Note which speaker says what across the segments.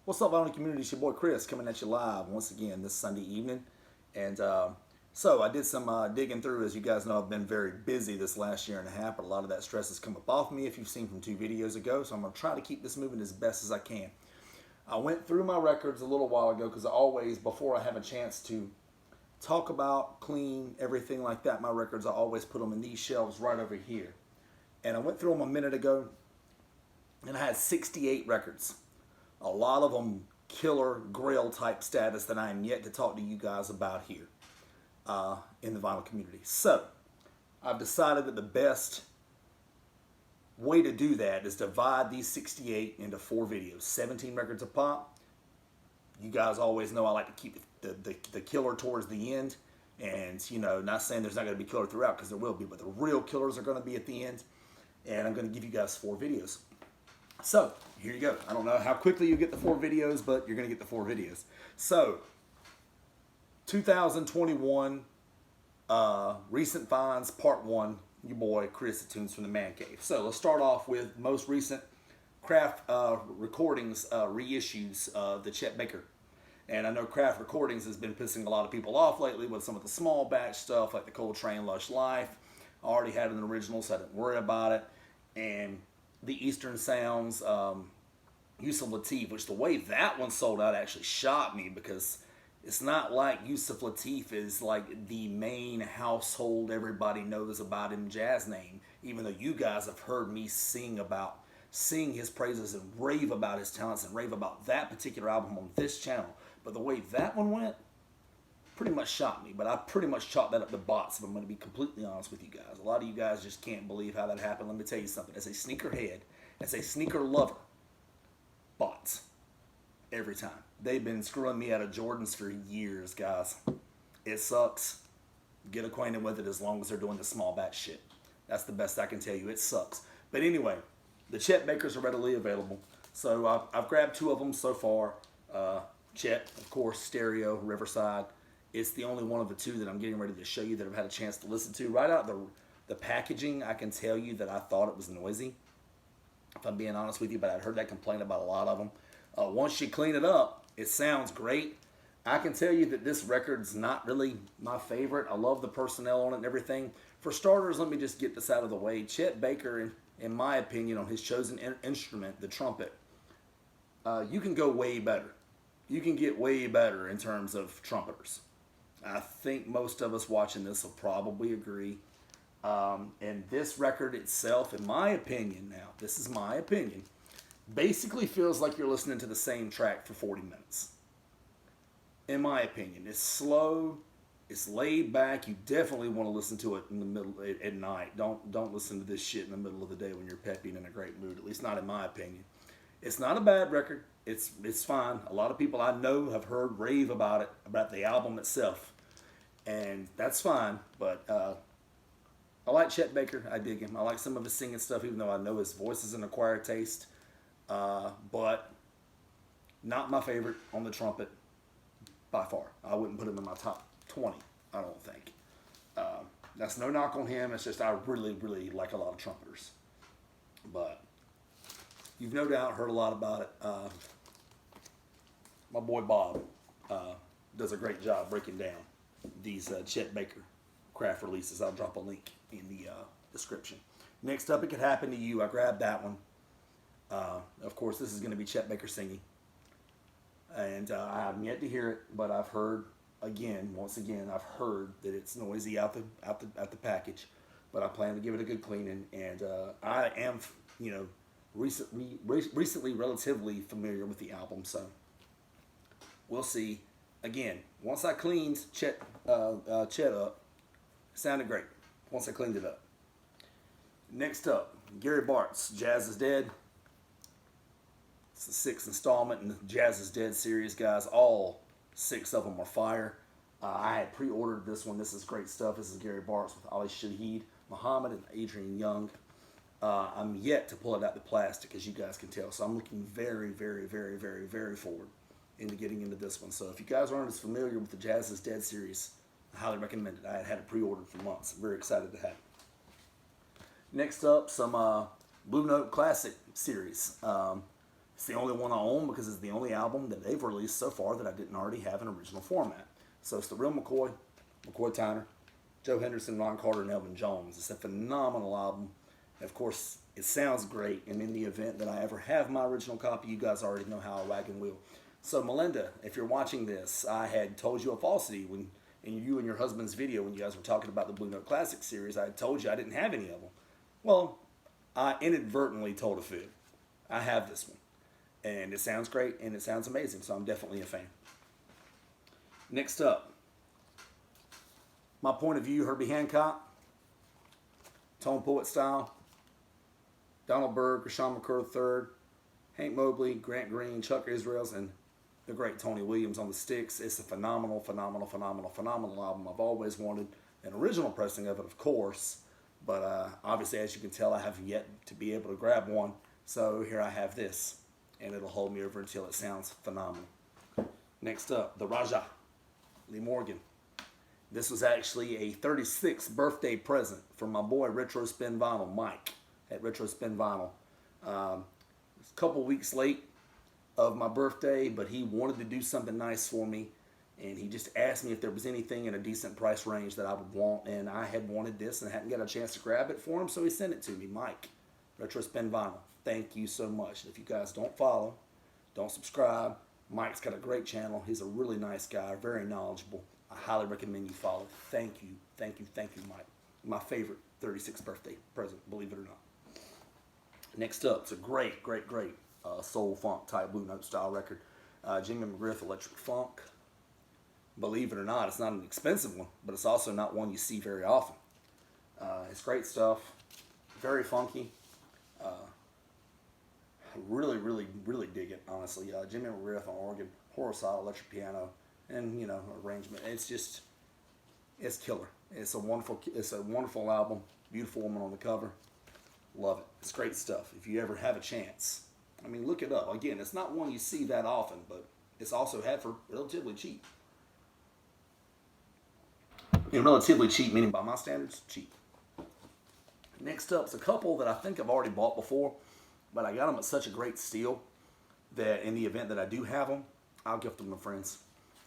Speaker 1: What's up, Vinyl Community? It's your boy Chris coming at you live once again this Sunday evening. And so I did some digging through. As you guys know, I've been very busy this last year and a half, but a lot of that stress has come up off me if you've seen from 2 videos ago. So I'm going to try to keep this moving as best as I can. I went through my records a little while ago because I always, before I have a chance to talk about, clean, everything like that, my records, I always put them in these shelves right over here. And I went through them a minute ago, and I had 68 records. A lot of them killer grail type status that I am yet to talk to you guys about here in the vinyl community. So I've decided that the best way to do that is divide these 68 into 4 videos, 17 records a pop. You guys always know I like to keep the killer towards the end, and you know, not saying there's not going to be killer throughout, because there will be, but the real killers are going to be at the end, and I'm going to give you guys 4 videos. So, here you go. I don't know how quickly you get the 4 videos, but you're going to get the 4 videos. So, 2021 Recent Finds Part 1, your boy Chris at Tunes from the Man Cave. So, let's start off with most recent Craft Recordings reissues of the Chet Baker. And I know Craft Recordings has been pissing a lot of people off lately with some of the small batch stuff like the Coltrane Lush Life. I already had an original, so I didn't worry about it. And the Eastern Sounds, Yusuf Lateef, which the way that one sold out actually shocked me, because it's not like Yusuf Lateef is like the main household everybody knows about him jazz name, even though you guys have heard me sing his praises and rave about his talents and rave about that particular album on this channel. But the way that one went pretty much shocked me, but I pretty much chalked that up to bots, if I'm going to be completely honest with you guys. A lot of you guys just can't believe how that happened. Let me tell you something. As a sneakerhead, as a sneaker lover, bots. Every time. They've been screwing me out of Jordans for years, guys. It sucks. Get acquainted with it as long as they're doing the small batch shit. That's the best I can tell you. It sucks. But anyway, the Chet Bakers are readily available. So I've grabbed 2 of them so far. Chet, of course, Stereo, Riverside. It's the only one of the 2 that I'm getting ready to show you that I've had a chance to listen to. Right out the packaging, I can tell you that I thought it was noisy, if I'm being honest with you, but I'd heard that complaint about a lot of them. Once you clean it up, it sounds great. I can tell you that this record's not really my favorite. I love the personnel on it and everything. For starters, let me just get this out of the way. Chet Baker, in my opinion, on his chosen instrument, the trumpet, you can go way better. You can get way better in terms of trumpeters. I think most of us watching this will probably agree. And this record itself, in my opinion now, this is my opinion, basically feels like you're listening to the same track for 40 minutes. In my opinion. It's slow. It's laid back. You definitely want to listen to it in the middle at night. Don't listen to this shit in the middle of the day when you're peppy and in a great mood. At least not in my opinion. It's not a bad record. It's fine. A lot of people I know have heard rave about it, about the album itself. And that's fine, but I like Chet Baker. I dig him. I like some of his singing stuff, even though I know his voice is an acquired taste. But not my favorite on the trumpet by far. I wouldn't put him in my top 20, I don't think. That's no knock on him. It's just I really, really like a lot of trumpeters. But you've no doubt heard a lot about it. My boy Bob does a great job breaking down these Chet Baker craft releases. I'll drop a link in the description. Next up, It Could Happen to You. I grabbed that one. Of course, this is going to be Chet Baker singing. And I haven't yet to hear it, but I've heard, once again, I've heard that it's noisy out the package. But I plan to give it a good cleaning. And I am, recently relatively familiar with the album, so we'll see. Again, once I cleaned Chet up, it sounded great. Once I cleaned it up. Next up, Gary Bart's Jazz is Dead. It's the 6th installment in the Jazz is Dead series, guys. All 6 of them are fire. I had pre-ordered this one. This is great stuff. This is Gary Bart's with Ali Shaheed, Muhammad, and Adrian Young. I'm yet to pull it out the plastic, as you guys can tell. So I'm looking very, very, very, very, very forward into getting into this one. So if you guys aren't as familiar with the Jazz is Dead series, I highly recommend it. I had it pre-ordered for months. I'm very excited to have it. Next up, some Blue Note Classic series. It's the only one I own because it's the only album that they've released so far that I didn't already have in original format. So it's the real McCoy, McCoy Tyner, Joe Henderson, Ron Carter, and Elvin Jones. It's a phenomenal album. And of course, it sounds great. And in the event that I ever have my original copy, you guys already know how I wagon wheel. So Melinda, if you're watching this, I had told you a falsity when in you and your husband's video when you guys were talking about the Blue Note Classic series. I had told you I didn't have any of them. Well, I inadvertently told a fib. I have this one. And it sounds great and it sounds amazing, so I'm definitely a fan. Next up, My Point of View, Herbie Hancock, Tone Poet Style, Donald Byrd, Rashawn McCurr III, Hank Mobley, Grant Green, Chuck Israels, and the great Tony Williams on the sticks. It's a phenomenal album. I've always wanted an original pressing of it, of course, but obviously, as you can tell, I have yet to be able to grab one. So here I have this, and it'll hold me over until it sounds phenomenal. Next up, The Raja, Lee Morgan. This was actually a 36th birthday present from my boy Retro Spin Vinyl, Mike, at Retro Spin Vinyl. A couple weeks late of my birthday, but he wanted to do something nice for me, and he just asked me if there was anything in a decent price range that I would want, and I had wanted this and hadn't got a chance to grab it for him, so he sent it to me. Mike, Retro Spin Vinyl, thank you so much. If you guys don't follow, don't subscribe, Mike's got a great channel. He's a really nice guy, very knowledgeable. I highly recommend you follow. Thank you, Mike. My favorite 36th birthday present, believe it or not. Next up, it's a great soul funk type Blue Note style record. Jimmy McGriff, Electric Funk. Believe it or not, it's not an expensive one, but it's also not one you see very often. It's great stuff, very funky. Really dig it, honestly. Jimmy McGriff on organ, horizontal electric piano, and arrangement. It's killer. It's a wonderful album. Beautiful woman on the cover. Love it. It's great stuff. If you ever have a chance, I mean, look it up. Again, it's not one you see that often, but it's also had for relatively cheap. And relatively cheap, meaning by my standards, cheap. Next up is a couple that I think I've already bought before, but I got them at such a great steal that in the event that I do have them, I'll gift them to friends.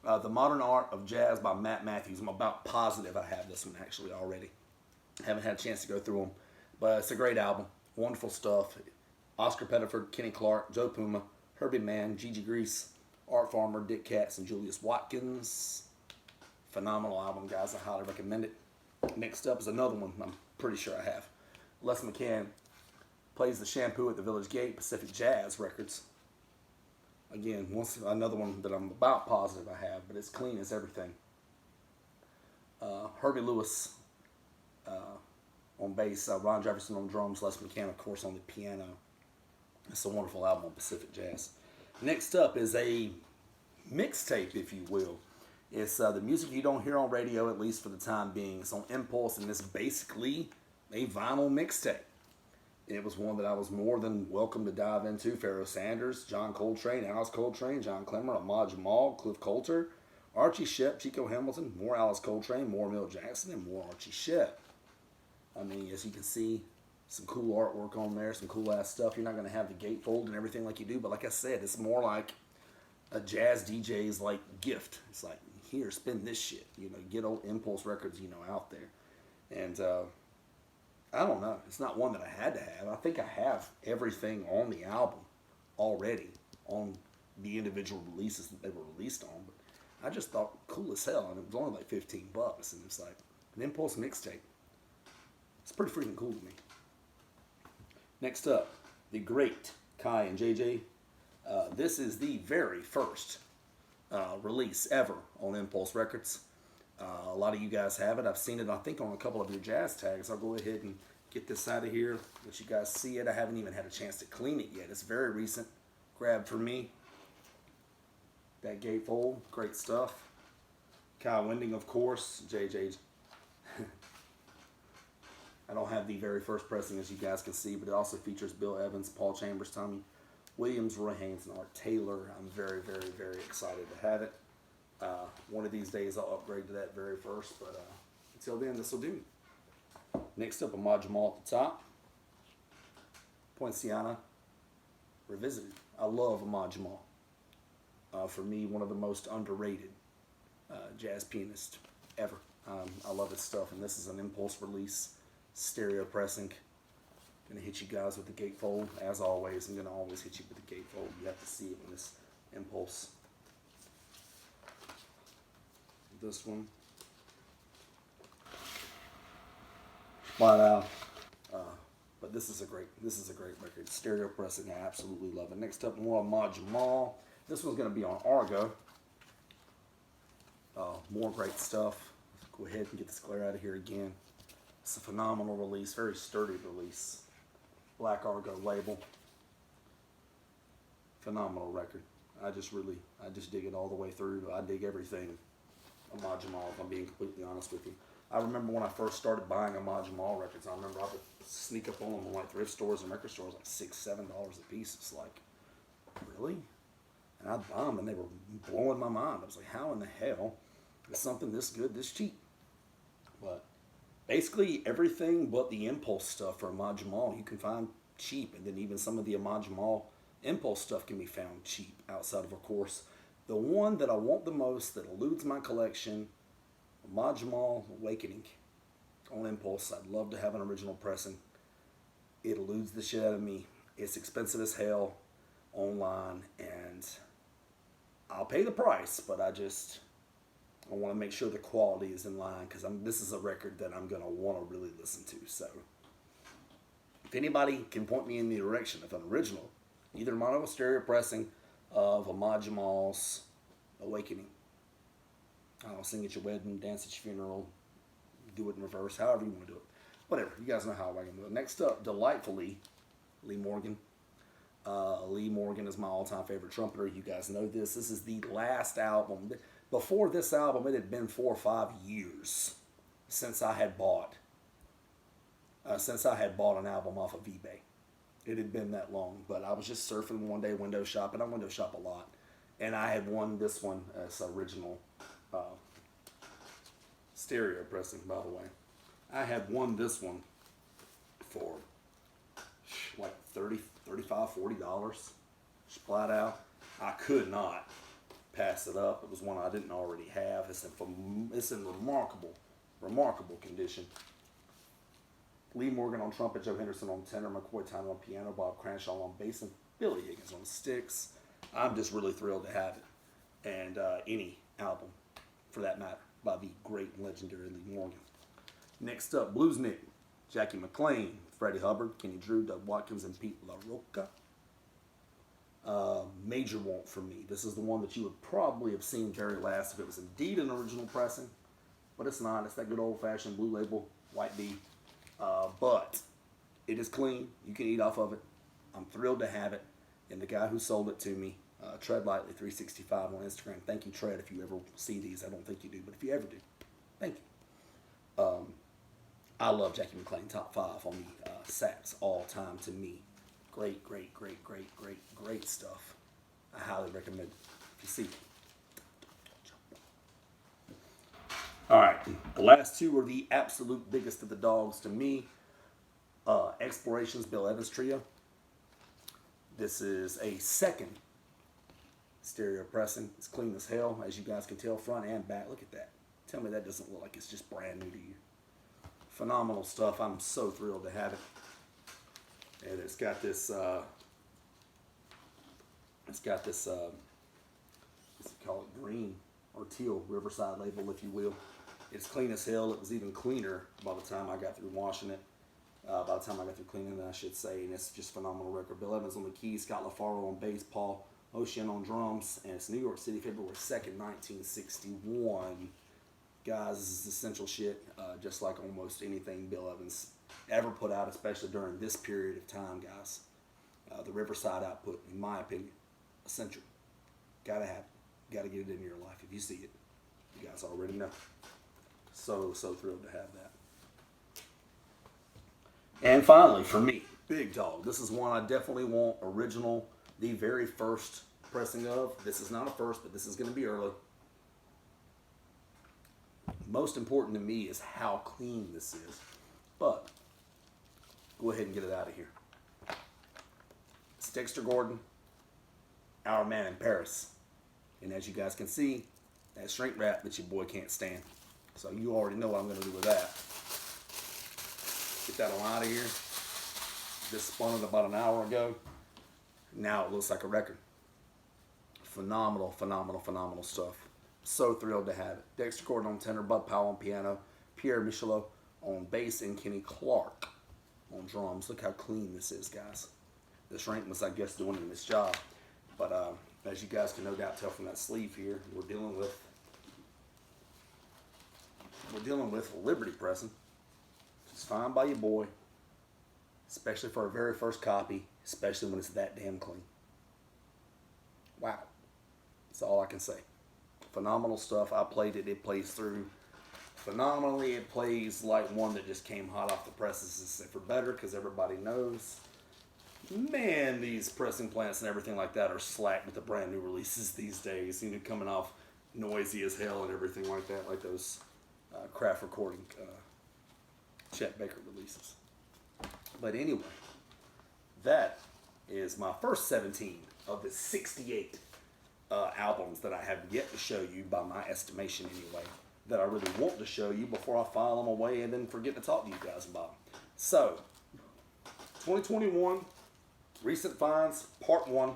Speaker 1: The Modern Art of Jazz by Matt Matthews. I'm about positive I have this one actually already. Haven't had a chance to go through them, but it's a great album. Wonderful stuff. Oscar Pettiford, Kenny Clark, Joe Puma, Herbie Mann, Gigi Grease, Art Farmer, Dick Katz, and Julius Watkins. Phenomenal album, guys. I highly recommend it. Next up is another one I'm pretty sure I have. Les McCann plays the shampoo at the Village Gate, Pacific Jazz Records. Again, another one that I'm about positive I have, but it's clean as everything. Herbie Lewis on bass, Ron Jefferson on drums, Les McCann, of course, on the piano. It's a wonderful album on Pacific Jazz. Next up is a mixtape, if you will. It's the music you don't hear on radio, at least for the time being. It's on Impulse, and it's basically a vinyl mixtape. It was one that I was more than welcome to dive into. Pharoah Sanders, John Coltrane, Alice Coltrane, John Clemmer, Ahmad Jamal, Cliff Coulter, Archie Shepp, Chico Hamilton, more Alice Coltrane, more Milt Jackson, and more Archie Shepp. I mean, as you can see, some cool artwork on there, some cool ass stuff. You're not going to have the gatefold and everything like you do, but like I said, it's more like a jazz DJ's like gift. It's like, here, spin this shit. Get old Impulse records, out there. And I don't know. It's not one that I had to have. I think I have everything on the album already on the individual releases that they were released on. But I just thought cool as hell, and it was only like $15, and it's like an Impulse mixtape. It's pretty freaking cool to me. Next up, the great Kai and JJ. This is the very first release ever on Impulse Records. A lot of you guys have it. I've seen it, I think, on a couple of your jazz tags. I'll go ahead and get this out of here, let you guys see it. I haven't even had a chance to clean it yet. It's very recent. Grabbed for me. That gatefold, great stuff. Kyle Winding, of course. JJ. I don't have the very first pressing, as you guys can see, but it also features Bill Evans, Paul Chambers, Tommy Williams, Roy Haynes, and Art Taylor. I'm very excited to have it. One of these days I'll upgrade to that very first, but until then, this will do. Next up, Ahmad Jamal at the top. Poinciana Revisited. I love Ahmad Jamal. For me, one of the most underrated jazz pianists ever. I love his stuff, and this is an impulse release, stereo pressing. Gonna hit you guys with the gatefold. As always, I'm gonna always hit you with the gatefold. You have to see it in this impulse. This one. Flat out. But this is a great record. Stereo pressing, I absolutely love it. Next up, more Ahmad Jamal. This one's gonna be on Argo. More great stuff. Go ahead and get this glare out of here again. It's a phenomenal release, very sturdy release. Black Argo label. Phenomenal record. I just dig it all the way through. I dig everything Ahmad Jamal, if I'm being completely honest with you. I remember when I first started buying Ahmad Jamal records, I remember I would sneak up on them in like thrift stores and record stores, like $6, $7 a piece. It's like, really? And I'd buy them and they were blowing my mind. I was like, how in the hell is something this good, this cheap? But basically everything but the impulse stuff for Ahmad Jamal you can find cheap, and then even some of the Ahmad Jamal impulse stuff can be found cheap outside of course. The one that I want the most that eludes my collection, Ahmad Jamal Awakening on impulse. I'd love to have an original pressing. It eludes the shit out of me. It's expensive as hell online, and I'll pay the price, but I want to make sure the quality is in line, because this is a record that I'm going to want to really listen to. So if anybody can point me in the direction of an original, either mono or stereo pressing of Ahmad Jamal's Awakening, I'll sing at your wedding, dance at your funeral, do it in reverse, however you want to do it. Whatever, you guys know how I can do it. Next up, delightfully, Lee Morgan. Lee Morgan is my all-time favorite trumpeter. You guys know this. This is the last album. Before this album, it had been 4 or 5 years since I had bought an album off of eBay. It had been that long, but I was just surfing one day, window shopping. I window shop a lot, and I had won this one as original stereo pressing, by the way. I had won this one for like $30, $35, $40, flat out. I could not pass it up. It was one I didn't already have. It's in remarkable condition. Lee Morgan on trumpet, Joe Henderson on tenor, McCoy Tyner on piano, Bob Cranshaw on bass, and Billy Higgins on sticks. I'm just really thrilled to have it. And any album, for that matter, by the great and legendary Lee Morgan. Next up, Bluesnick, Jackie McLean, Freddie Hubbard, Kenny Drew, Doug Watkins, and Pete LaRocca. Major want for me. This is the one that you would probably have seen very last if it was indeed an original pressing, but it's not. It's that good old-fashioned blue label, white B. But it is clean. You can eat off of it. I'm thrilled to have it. And the guy who sold it to me, Tread Lightly 365 on Instagram. Thank you, Tread, if you ever see these. I don't think you do, but if you ever do, thank you. I love Jackie McLean, top 5 on the sax all time to me. Great stuff. I highly recommend it if you see it. All right, the last two are the absolute biggest of the dogs to me. Explorations, Bill Evans Trio. This is a second stereo pressing. It's clean as hell, as you guys can tell, front and back. Look at that. Tell me that doesn't look like it's just brand new to you. Phenomenal stuff. I'm so thrilled to have it. And it's got this, what's it called, green or teal Riverside label, if you will. It's clean as hell. It was even cleaner by the time I got through washing it. By the time I got through cleaning it, I should say. And it's just a phenomenal record. Bill Evans on the keys, Scott LaFaro on bass, Paul Ocean on drums. And it's New York City, February 2nd, 1961. Guys, this is essential shit. Just like almost anything Bill Evans ever put out, especially during this period of time, guys. The Riverside output, in my opinion, essential. Gotta have it. Gotta get it in your life. If you see it, you guys already know. So thrilled to have that. And finally, for me, Big Dog. This is one I definitely want original, the very first pressing of. This is not a first, but this is going to be early. Most important to me is how clean this is. But go ahead and get it out of here. It's Dexter Gordon, Our Man in Paris. And as you guys can see, that shrink wrap that your boy can't stand. So you already know what I'm going to do with that. Get that on out of here. Just spun it about an hour ago. Now it looks like a record. Phenomenal, phenomenal, phenomenal stuff. So thrilled to have it. Dexter Gordon on tenor, Bud Powell on piano, Pierre Michelot on bass, and Kenny Clark on drums. Look how clean this is, guys. The shrink was, I guess, doing this job. But as you guys can no doubt tell from that sleeve here, we're dealing with Liberty pressing. It's fine by your boy, especially for our very first copy, especially when it's that damn clean. Wow. That's all I can say. Phenomenal stuff. I played it. It plays through phenomenally. It plays like one that just came hot off the presses, except for better, because everybody knows, man, these pressing plants and everything like that are slack with the brand new releases these days. You know, coming off noisy as hell and everything like that, like those craft recording Chet Baker releases. But anyway, that is my first 17 of the 68 albums that I have yet to show you, by my estimation anyway, that I really want to show you before I file them away and then forget to talk to you guys about them. So, 2021 Recent Finds, Part 1.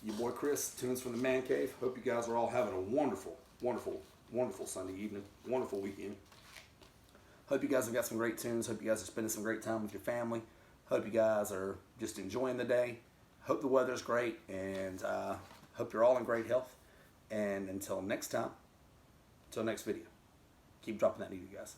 Speaker 1: Your boy Chris, Tunes from the Man Cave. Hope you guys are all having a wonderful, wonderful, wonderful Sunday evening, wonderful weekend. Hope you guys have got some great tunes. Hope you guys are spending some great time with your family. Hope you guys are just enjoying the day. Hope the weather's great, and hope you're all in great health. And until next time, until next video, keep dropping that needle, guys.